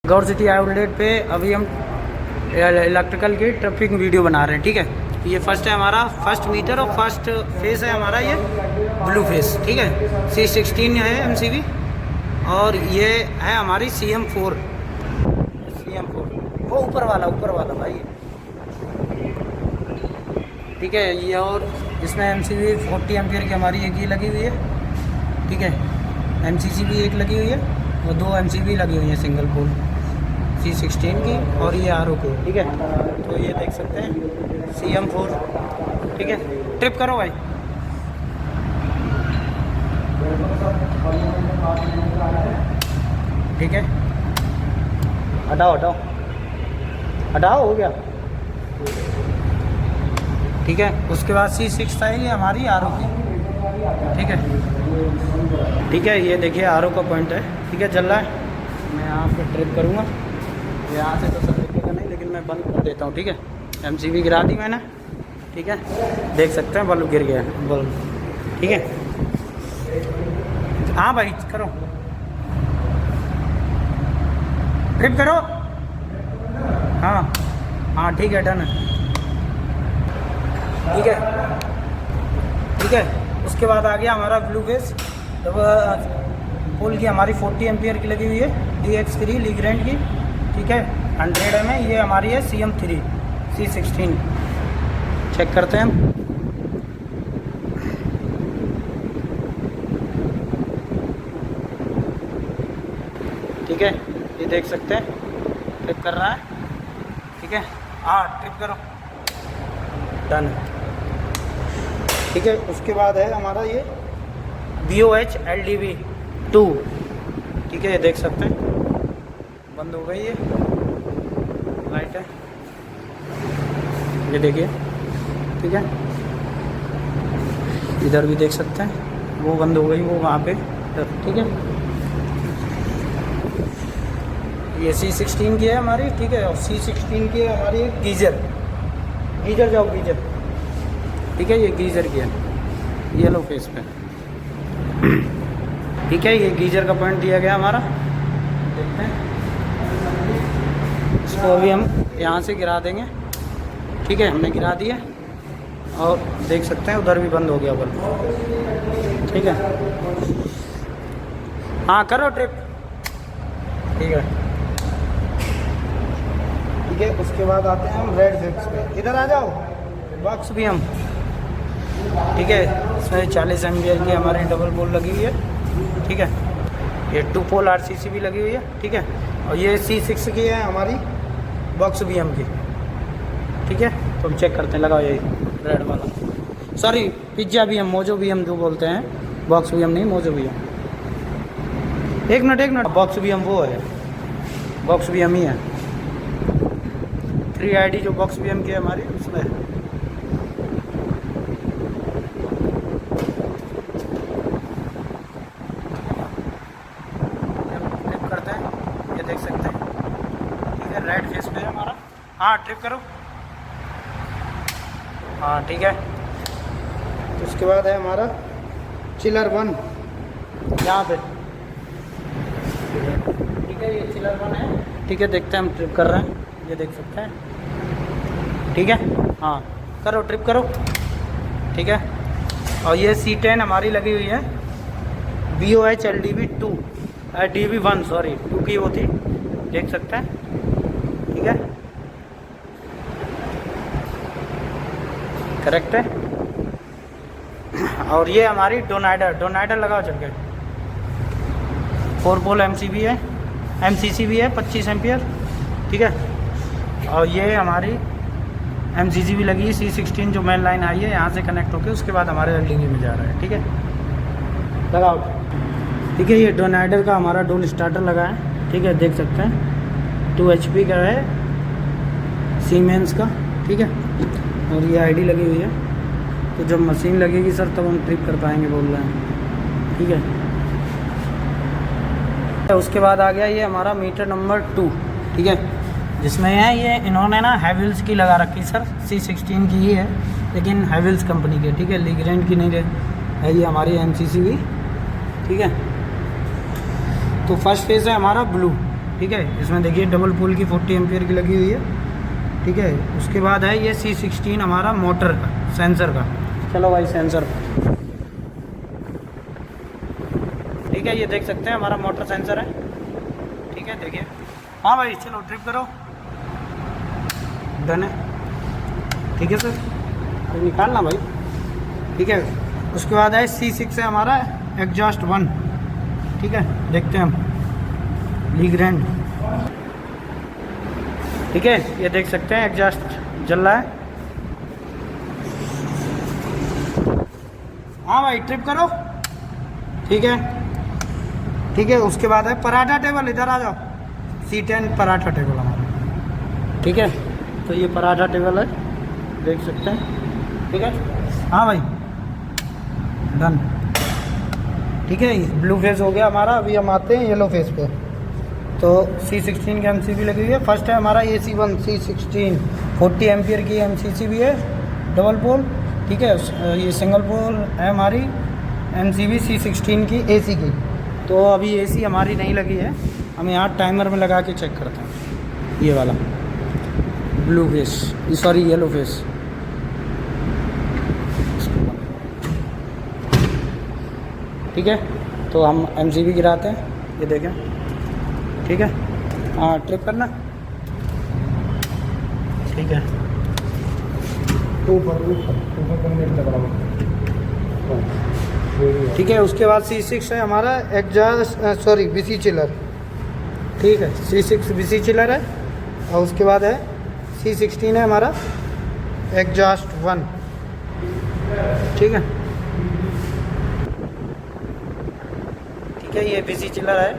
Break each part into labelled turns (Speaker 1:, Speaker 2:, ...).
Speaker 1: गौर city outlet पे अभी हम इलेक्ट्रिकल की ट्रिपिंग वीडियो बना रहे हैं। ठीक है, ये फर्स्ट है हमारा फर्स्ट मीटर और फर्स्ट फेस है हमारा ये ब्लू फेस। ठीक है, C16 है MCB और ये है हमारी CM4 वो ऊपर वाला भाई। ठीक है, ये और इसमें MCB 40 एम्पियर की हमारी एक ही लगी हुई है। ठीक है, MCC भी एक लगी हुई है और 2 MCB लगी हुई है सिंगल पोल C16 की और ये RO की। ठीक है, तो ये देख सकते हैं CM4। ठीक है, ट्रिप करो भाई। ठीक है, हटाओ हो गया। ठीक है, उसके बाद C6 है ये हमारी RO की। ठीक है, ये देखिए RO का पॉइंट है। ठीक है, चल रहा है। मैं यहाँ पे ट्रिप करूँगा, यहाँ से तो सब दिखेगा नहीं, लेकिन मैं बंद कर देता हूँ। ठीक है, MCB गिरा दी मैंने। ठीक है, देख सकते हैं बल्ब गिर गया बल्ब। ठीक है, हाँ भाई करो, ट्रिप करो। हाँ ठीक है, डन है। ठीक है, उसके बाद आ गया हमारा ब्लू फेस। जब पोल की हमारी 40 एम्पियर की लगी हुई है DX3 लीग्रैंड की। ठीक है, 100 में ये हमारी है CM3 C16। चेक करते हैं हम। ठीक है, ये देख सकते हैं ट्रिप कर रहा है। ठीक है, हाँ ट्रिप करो, डन। ठीक है, उसके बाद है हमारा ये BOH LDV2। ठीक है, ये देख सकते हैं बंद हो गई ये लाइट है, ये देखिए। ठीक है, इधर भी देख सकते हैं वो बंद हो गई, वो वहाँ पे। ठीक है, ये C16 की है हमारी। ठीक है, और C16 की है हमारी गीजर जाओ गीजर। ठीक है, ये गीजर की है येलो फेस पे। ठीक है, ये गीजर का पॉइंट दिया गया हमारा, देखते हैं। इसको अभी हम यहाँ से गिरा देंगे। ठीक है, हमने गिरा दिया और देख सकते हैं उधर भी बंद हो गया बल्ब। ठीक है, हाँ करो ट्रिप। ठीक है, उसके बाद आते हैं हम रेड फिक्स पे। इधर आ जाओ, बॉक्स भी हम। ठीक है, इसमें 40 एम्पियर की हमारी डबल पोल लगी हुई है। ठीक है, ये 2 पोल RCC भी लगी हुई है। ठीक है, और ये C6 की है हमारी बॉक्स BM की। ठीक है, तो हम चेक करते हैं। लगाओ ये रेड वाला, sorry pizza BM, mojo BM जो बोलते हैं, बॉक्स BM नहीं, मोजो BM। एक मिनट, बॉक्स BM वो है, बॉक्स BM ही है। 3ID जो बॉक्स BM की है हमारी, उसमें ट्रिप करते हैं, ये देख सकते हैं। ठीक है, रेड फेस पे है हमारा। हाँ ट्रिप करो, हाँ ठीक है। उसके बाद है हमारा चिलर 1 यहाँ पे। ठीक है, ये चिलर 1 है। ठीक है, देखते हैं हम ट्रिप कर रहे हैं, ये देख सकते हैं। ठीक है, हाँ करो, ट्रिप करो। ठीक है, और ये C10 हमारी लगी हुई है BOH LDV2 DV1 सॉरी 2 की वो थी, देख सकते हैं। ठीक है, करेक्ट है। और ये हमारी डोनाइडर लगाओ चल के। 4 पोल MCB है, MCC भी है 25 एम्पियर। ठीक है, और ये हमारी MCC भी लगी है C16 जो मेन लाइन आई है यहाँ से कनेक्ट होकर उसके बाद हमारे LDV में जा रहा है। ठीक है, लगाओ। ठीक है, ये डोनाइडर का हमारा डोल स्टार्टर लगा है। ठीक है, देख सकते हैं 2 HP का है, सीमेंस का। ठीक है, और ये ID लगी हुई है, तो जब मशीन लगेगी सर तब हम ट्रिप कर पाएंगे बोल रहे हैं। ठीक है, उसके बाद आ गया ये हमारा मीटर नंबर 2। ठीक है, जिसमें है ये इन्होंने ना हैवेल्स की लगा रखी सर, C16 की ही है लेकिन हैवेल्स कंपनी की। ठीक है, लीग्रैंड की नहीं है ये हमारी MCC भी। ठीक है, तो फर्स्ट फेज है हमारा ब्लू। ठीक है। इसमें देखिए डबल पोल की 40 एम्पियर की लगी हुई है, ठीक है। उसके बाद है ये C16 हमारा मोटर का सेंसर का। चलो भाई सेंसर, ठीक है, ये देख सकते हैं हमारा मोटर सेंसर है, ठीक है। देखिए, हाँ भाई चलो ट्रिप करो, डन है, ठीक है सर, तो निकालना भाई, ठीक है। उसके बाद है C6 है हमारा एग्जॉस्ट 1, ठीक है। देखते हैं हम ली ग्रैंड, ठीक है। ये देख सकते हैं एग्जॉस्ट जल रहा है। हाँ भाई ट्रिप करो, ठीक है, ठीक है। उसके बाद है पराठा टेबल, इधर आ जाओ, C10 पराठा टेबल हमारा, ठीक है। तो ये पराठा टेबल है, देख सकते हैं, ठीक है। हाँ भाई डन, ठीक है। ब्लू फेस हो गया हमारा। अभी हम आते हैं येलो फेस पे। तो C16 की MCB लगी हुई है। फर्स्ट है हमारा AC1 C16 40 एम्पियर की MCB है, डबल पोल, ठीक है। ये सिंगल पोल है हमारी MCB C16 की AC की। तो अभी AC हमारी नहीं लगी है, हम यहाँ टाइमर में लगा के चेक करते हैं। ये वाला blue face, sorry yellow face, ठीक है। तो हम MCB गिराते हैं, ये देखें, ठीक है। हाँ ट्रिप करना, ठीक है। ठीक है। उसके बाद C6 है हमारा एग्जॉस्ट, सॉरी BC चिलर, ठीक है। C6 BC चिलर है। और उसके बाद है C16 है हमारा एग्जॉस्ट 1, ठीक है, ठीक है। ये BC चिलर है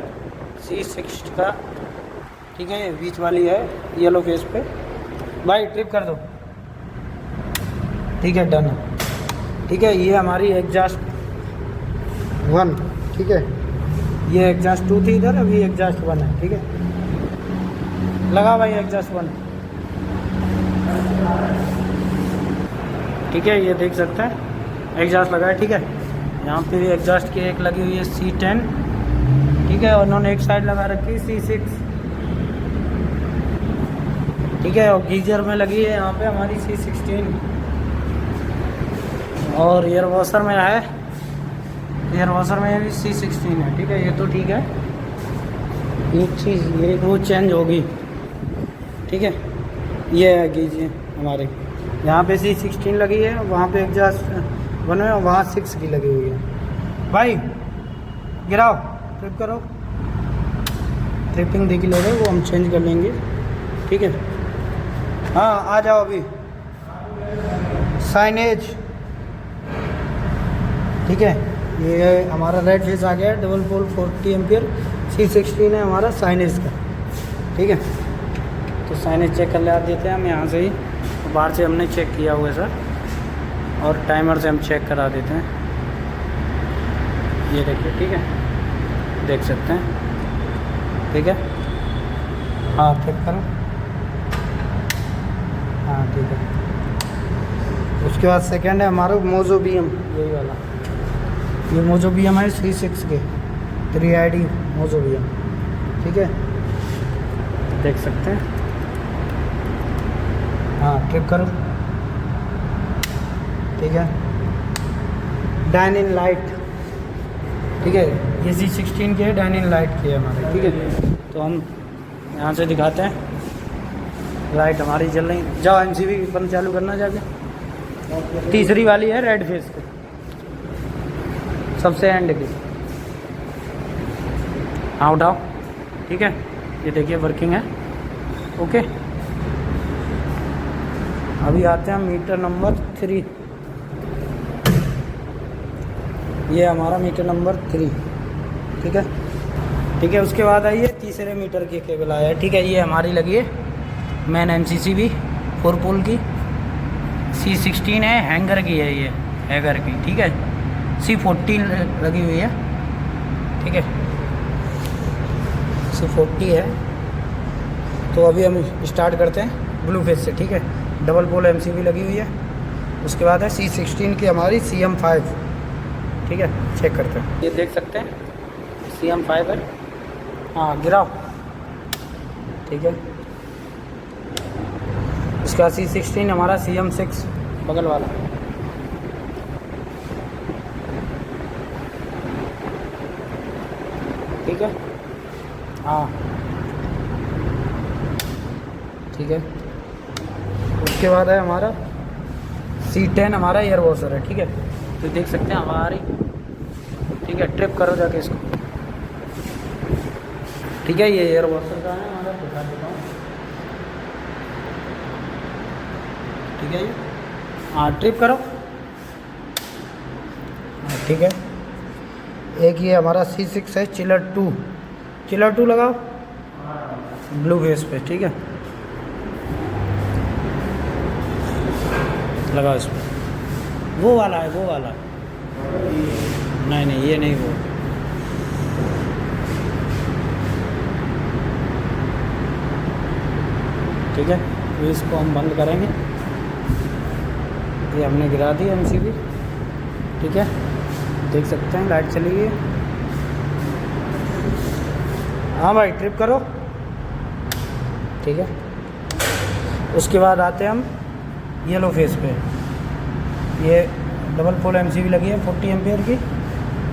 Speaker 1: C6 का, ठीक है। ये बीच वाली है येलो फेस पे। भाई ट्रिप कर दो, ठीक है, डन, ठीक है। ये हमारी एग्जॉस्ट 1, ठीक है। ये एग्जॉस्ट 2 थी इधर, अभी एग्जॉस्ट 1 है, ठीक है। लगा भाई एग्जॉस्ट 1, ठीक है। ये देख सकते हैं एग्जॉस्ट लगा है, ठीक है। यहाँ पे भी एग्जॉस्ट की एक लगी हुई है C10, ठीक है। उन्होंने एक साइड लगा रखी है C6, ठीक है। और गीजर में लगी है यहाँ पे हमारी C16। और एयर वॉशर में है, एयर वॉशर में भी C16 है, ठीक है। ये तो ठीक है। एक चीज़ ये वो चेंज होगी, ठीक है। ये है गीजर हमारे, यहाँ पे C16 लगी है, वहाँ पे एग्जॉस्ट 1 है, वहाँ 6 की लगी हुई है। भाई गिराओ, ट्रिप करो, ट्रिपिंग देख ले रहे वो हम चेंज कर लेंगे, ठीक है। हाँ आ जाओ अभी, साइनेज, ठीक है। ये हमारा रेड फेस आ गया है, डबल पोल 40 एम्पियर C16 है हमारा साइनेज का, ठीक है। तो साइनेज चेक कर ले देते हैं हम यहाँ से ही, बाहर से हमने चेक किया हुआ है सर, और टाइमर से हम चेक करा देते हैं। ये देखिए, ठीक है, देख सकते हैं, ठीक है। हाँ चेक करो, हाँ ठीक है। उसके बाद सेकंड है हमारा मोजो BM, यही वाला, ये मोजो BM है C6 के 3ID मोजो BM, ठीक है, देख सकते हैं। हाँ ट्रिप करो, ठीक है। डाइनिंग लाइट, ठीक है। ये C16 के डाइनिंग लाइट की है हमारे, ठीक है। तो हम यहाँ से दिखाते हैं, लाइट हमारी जल रही। जाओ MCB बंद चालू करना जाके। तीसरी वाली है रेड फेस की, सबसे एंड की। हाँ उठाओ, ठीक है। ये देखिए वर्किंग है, ओके। अभी आते हैं मीटर नंबर 3, ये हमारा मीटर नंबर 3, ठीक है, ठीक है। उसके बाद आइए तीसरे मीटर की केबल आया है, ठीक है। ये हमारी लगी है मेन MCCB 4 पोल की, C16 है, हैंगर की है, ये हैंगर की, ठीक है। C14 लगी हुई है, ठीक है, C40 है। तो अभी हम स्टार्ट करते हैं ब्लू फेस से, ठीक है। डबल पोल MCB लगी हुई है। उसके बाद है C16 की हमारी CM5, ठीक है, चेक करते हैं। ये देख सकते हैं CM5 है। हाँ गिराओ, ठीक है। इसका C16 हमारा CM6 बगल वाला। ठीक है, हाँ ठीक है। उसके बाद है हमारा C10 हमारा एयर वॉशर है। ठीक है, तो देख सकते हैं हवा आ रही। ठीक है, ट्रिप करो जाके इसको। ठीक है, ये एयर वॉशर का है हमारा, दिखा देता हूँ। ठीक है, ये हाँ ट्रिप करो। ठीक है, एक ये हमारा C6 है चिलर 2 लगाओ ब्लू बेस पे। ठीक है, लगाओ इस पर। वो वाला है, वो वाला नहीं ये नहीं, वो ठीक है। तो इसको हम बंद करेंगे। ये हमने गिरा दी MCB। ठीक है, देख सकते हैं लाइट चली गई। हाँ भाई ट्रिप करो। ठीक है, उसके बाद आते हैं हम येलो फेस पे। ये डबल पोल MCB लगी है 40 एम्पियर की,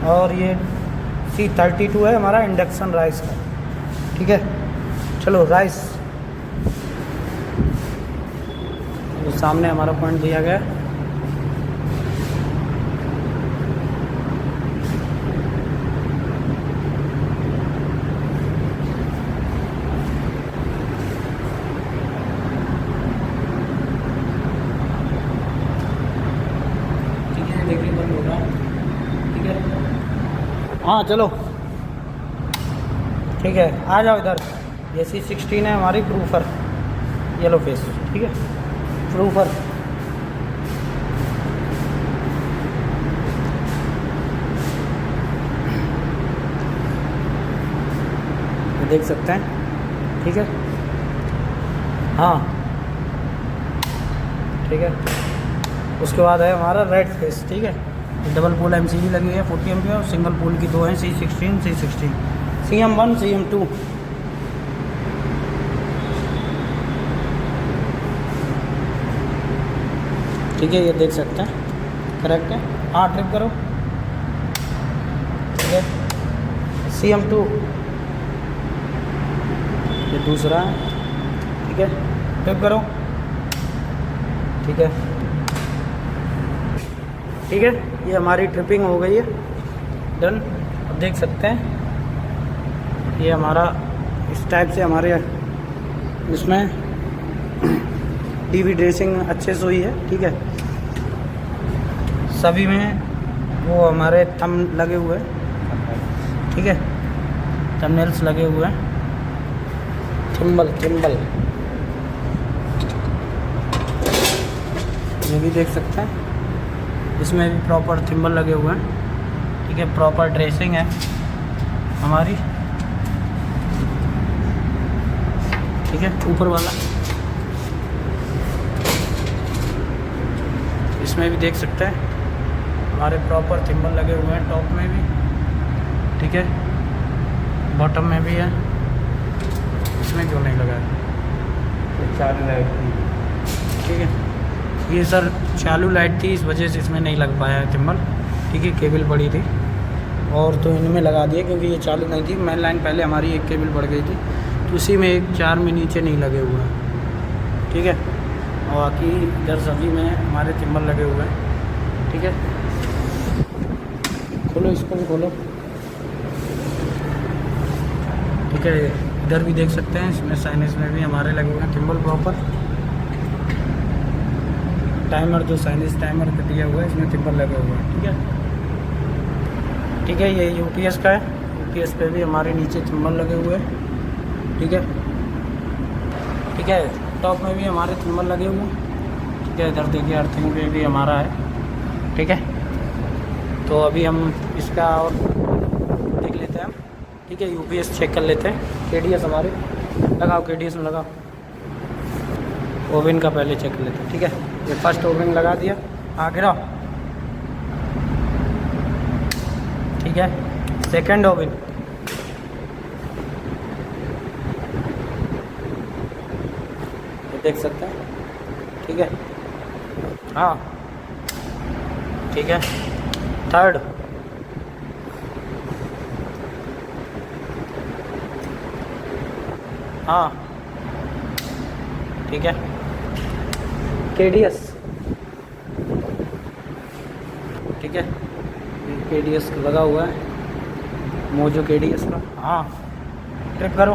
Speaker 1: और ये C32 है हमारा इंडक्शन राइस का। ठीक है, चलो राइस तो सामने हमारा पॉइंट दिया गया। देखिए बंद हो रहा। ठीक है, हाँ चलो ठीक है, आ जाओ इधर। ये C16 है हमारी प्रूफर येलो फेस। ठीक है, प्रूफर देख सकते हैं। ठीक है, हाँ ठीक है। उसके बाद है हमारा रेड फेस। ठीक है, डबल पोल MCB लगी है 40 एम्पियर, और सिंगल पोल की 2 हैं C16 CM1 CM2। ठीक है, ये देख सकते हैं, करेक्ट है। हाँ ट्रिप करो। ठीक है, CM2 ये दूसरा है। ठीक है, ट्रिप करो। ठीक है, ठीक है, ये हमारी ट्रिपिंग हो गई है, डन। अब देख सकते हैं ये हमारा इस टाइप से हमारे इसमें DV ड्रेसिंग अच्छे से हुई है। ठीक है, सभी में वो हमारे थंब लगे हुए हैं। ठीक है, थंबनेल्स लगे हुए हैं, थिम्बल ये भी देख सकते हैं, इसमें भी प्रॉपर थिम्बल लगे हुए हैं। ठीक है, प्रॉपर ड्रेसिंग है हमारी। ठीक है, ऊपर वाला इसमें भी देख सकते हैं हमारे प्रॉपर थिम्बल लगे हुए हैं, टॉप में भी। ठीक है, बॉटम में भी है। इसमें क्यों नहीं लगा है? चालू लाइट थी। ठीक है, ये सर चालू लाइट थी, इस वजह से इसमें नहीं लग पाया है थिम्बल। ठीक है, केबल पड़ी थी और तो इनमें लगा दिए क्योंकि ये चालू नहीं थी। मेन लाइन पहले हमारी एक केबल पड़ गई थी, तो उसी में एक 4 में नीचे नहीं लगे हुए हैं। ठीक है, और बाकी इधर सभी में हमारे थिम्बल लगे हुए हैं। ठीक है, खोलो इसको भी खोलो। ठीक है, इधर भी देख सकते हैं, इसमें साइनेज में भी हमारे लगे हुए हैं थिम्बल प्रॉपर। टाइमर जो साइनेज टाइमर का दिया हुआ है, इसमें थिम्बल लगे हुए हैं। ठीक है, ठीक है, ये UPS का है। UPS पे भी हमारे नीचे थिम्बल लगे हुए हैं। ठीक है, ठीक है, टॉप में भी हमारे थिम्बल लगे हुए हैं। ठीक है, इधर देखिए अर्थिंग पे भी हमारा है। ठीक है, तो अभी हम इसका और देख लेते हैं हम। ठीक है, UPS चेक कर लेते हैं। KDS हमारे लगाओ, KDS में लगाओ। ओवन का पहले चेक कर लेते हैं। ठीक है, ये फर्स्ट ओवन लगा दिया, आगे रहो। ठीक है, सेकंड ओवन। ये देख सकते हैं, ठीक है। हाँ ठीक है। थर्ड, हाँ ठीक है। KDS, ठीक है, KDS लगा हुआ है, मोजो KDS का। हाँ ट्रिप करो,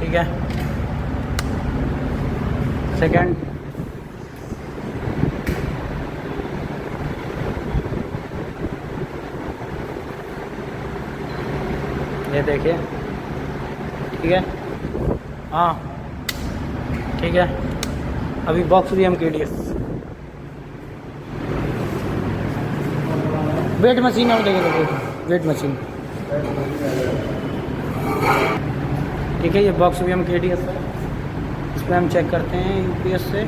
Speaker 1: ठीक है। सेकंड, ये देखिए, ठीक है। हाँ ठीक है। अभी बॉक्स भी हम KDS, वेट मशीन और देखिए, वेट मशीन, ठीक है। ये बॉक्स भी हम KDS है, इस पर हम चेक करते हैं UPS से,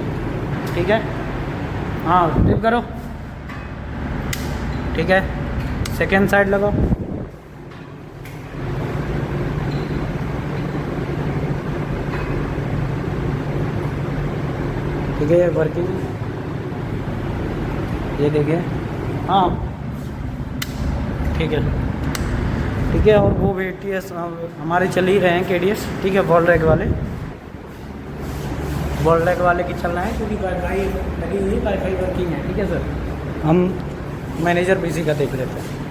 Speaker 1: ठीक है। हाँ टिप करो, ठीक है। सेकेंड साइड लगाओ, ठीक है। ये वर्किंग, ये देखिए, हाँ ठीक है, ठीक है। और वो VTS हमारे चल ही रहे हैं KDS, ठीक है। बॉल रैक वाले, बॉल रैक वाले की चल रहा है क्योंकि वाईफाई लगी हुई, वाईफाई वर्किंग है, ठीक है सर। हम मैनेजर PC का देख लेते हैं,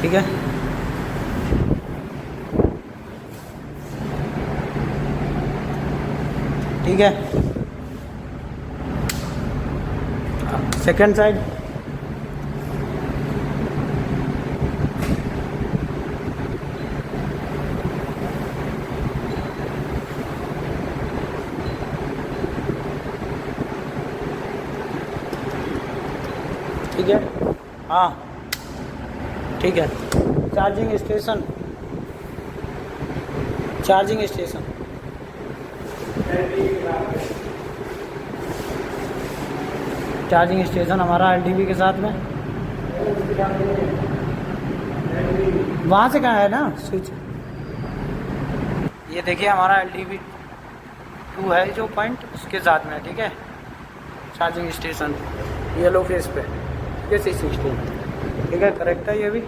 Speaker 1: ठीक है। ठीक है। सेकंड साइड, ठीक है। हाँ ठीक है। Charging station, charging station, charging station हमारा LDV के साथ में, वहाँ से कहाँ है ना स्विच। ये देखिए हमारा LDV 2 है जो पॉइंट, उसके साथ में, ठीक है। चार्जिंग स्टेशन येलो फेस पे, ये 616, ठीक है, करेक्ट है ये भी।